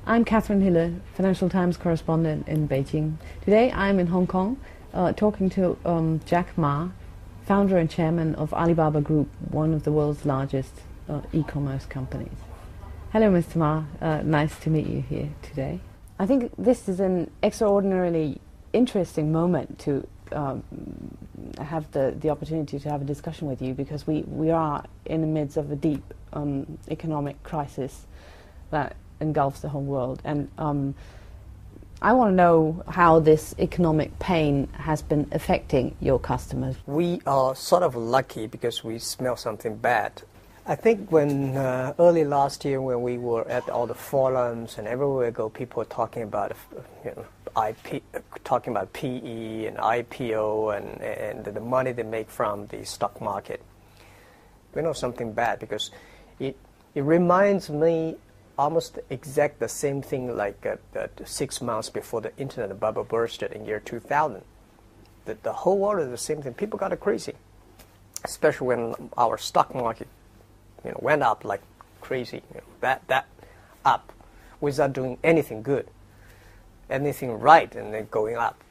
I'm Catherine Hiller, Financial Times correspondent in Beijing. Today I'm in Hong Kong talking to Jack Ma, founder and chairman of Alibaba Group, one of the world's largest e-commerce companies. Hello, Mr. Ma. Nice to meet you here today. I think this is an extraordinarily interesting moment to have the opportunity to have a discussion with you, because we are in the midst of a deep economic crisis that engulfs the whole world, and I want to know how this economic pain has been affecting your customers. We are sort of lucky because we smell something bad. I think when early last year, when we were at all the forums and everywhere we go, people were talking about talking about PE and IPO and the money they make from the stock market. We know something bad because it reminds me almost exact the same thing like 6 months before the internet bubble bursted in year 2000. The whole world is the same thing. People got crazy, especially when our stock market went up like crazy. That up without doing anything good, anything right, and then going up.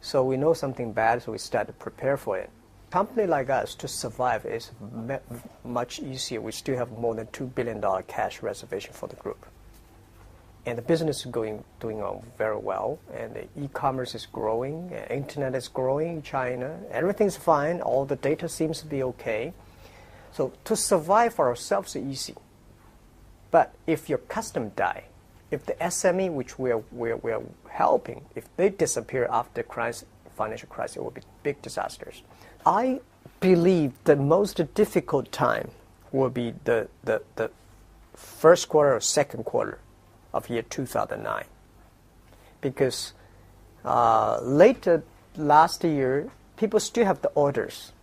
So we know something bad, so we start to prepare for it. A company like us, to survive is much easier. We still have more than $2 billion cash reservation for the group. And the business is doing very well, and the e-commerce is growing, internet is growing in China, everything's fine, all the data seems to be okay. So to survive for ourselves is easy. But if your customer die, if the SME which we're helping, if they disappear after financial crisis, it will be big disasters. I believe the most difficult time will be the first quarter or second quarter of year 2009. Because later last year, people still have the orders.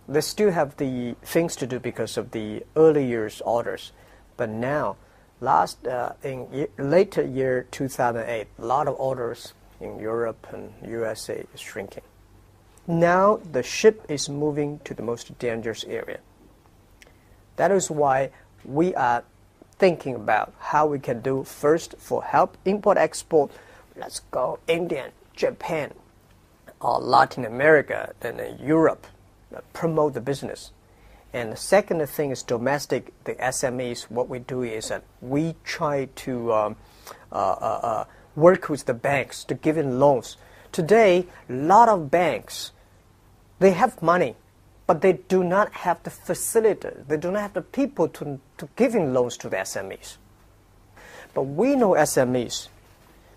They still have the things to do because of the early years orders. But now, in later year 2008, a lot of orders in Europe and USA is shrinking. Now the ship is moving to the most dangerous area. That is why we are thinking about how we can do first for help import-export. Let's go India, Japan, or Latin America, then Europe. Promote the business. And the second thing is domestic, the SMEs. What we do is that we try to work with the banks to give in loans. Today, a lot of banks, they have money, but they do not have the facility. They do not have the people to give in loans to the SMEs. But we know SMEs,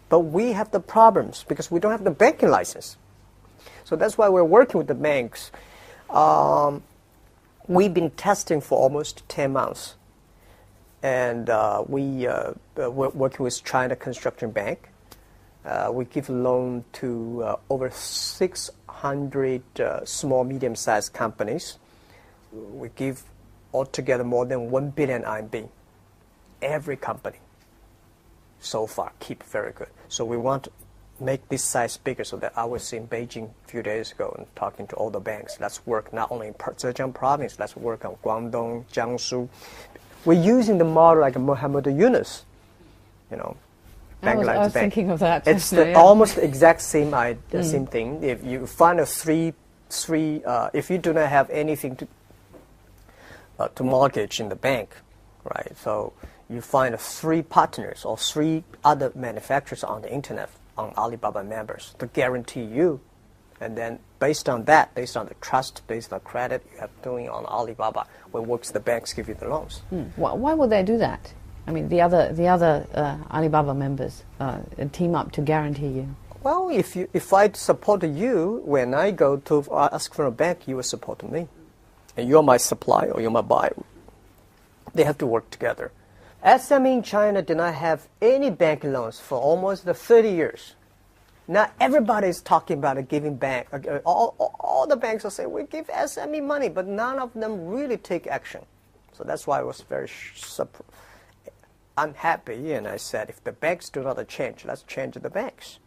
but we have the problems because we don't have the banking license. So that's why we're working with the banks. We've been testing for almost 10 months, and we're working with China Construction Bank. We give loan to over 600 small, medium-sized companies. We give altogether more than 1 billion RMB. Every company so far keep very good. So we want to make this size bigger, so that I was in Beijing a few days ago and talking to all the banks. Let's work not only in Zhejiang province, let's work on Guangdong, Jiangsu. We're using the model like Muhammad Yunus, I was thinking of that. It's almost the exact same same thing. If you find a if you do not have anything to mortgage in the bank, right? So you find 3 partners or 3 other manufacturers on the internet, on Alibaba members, to guarantee you, and then based on that, based on the trust, based on credit you have doing on Alibaba, when works the banks give you the loans. Why would they do that? I mean, the other Alibaba members team up to guarantee you. Well, if I support you, when I go to ask for a bank, you will support me, and you're my supplier or you're my buyer. They have to work together. SME in China did not have any bank loans for almost 30 years. Now everybody is talking about giving bank. All the banks will say, we give SME money, but none of them really take action. So that's why I was very unhappy, and I said, if the banks do not change, let's change the banks.